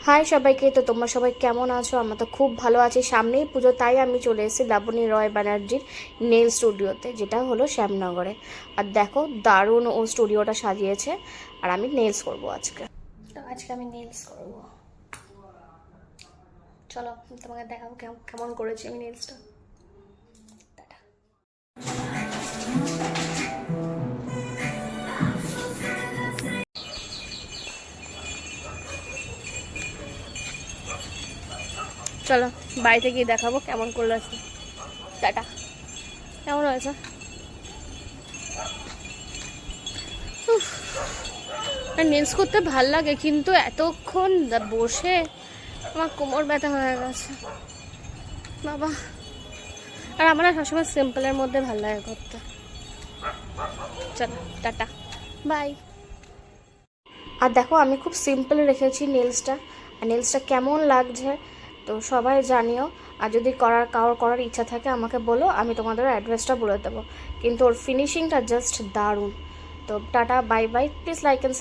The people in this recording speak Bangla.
হাই সবাইকে, তো তোমরা সবাই কেমন আছো? আমরা তো খুব ভালো আছি। সামনেই পুজো, তাই আমি চলে এসেছি লাবণী রয় ব্যানার্জির নেল স্টুডিওতে, যেটা হলো শ্যামনগরে। আর দেখো দারুণ ও স্টুডিওটা সাজিয়েছে। আর আমি নেলস করব আজকে। তো আজকে আমি নেলস করব। চলো তোমাকে দেখাবো কেমন করেছি আমি নেলসটা। চলো বাড়িতে গিয়ে দেখাবো কেমন করলো আছে। টাটা। কেমন হয়েছে? নেলস করতে ভাল লাগে, কিন্তু এতক্ষণ বসে আমার কোমর ব্যথা হয়ে গেছে বাবা। আর আমার না সবসময় সিম্পলের মধ্যে ভাল লাগে করতে। চলো টাটা, বাই। আর দেখো আমি খুব সিম্পল রেখেছি নেলসটা। আর নেলসটা কেমন লাগছে তো সবাই জানিও। আর যদি কারোর করার ইচ্ছা থাকে আমাকে বলো, আমি তোমাদের অ্যাড্রেসটা বলে দেবো। কিন্তু ওর ফিনিশিংটা জাস্ট দারুণ। তো tata, bye bye. Please like and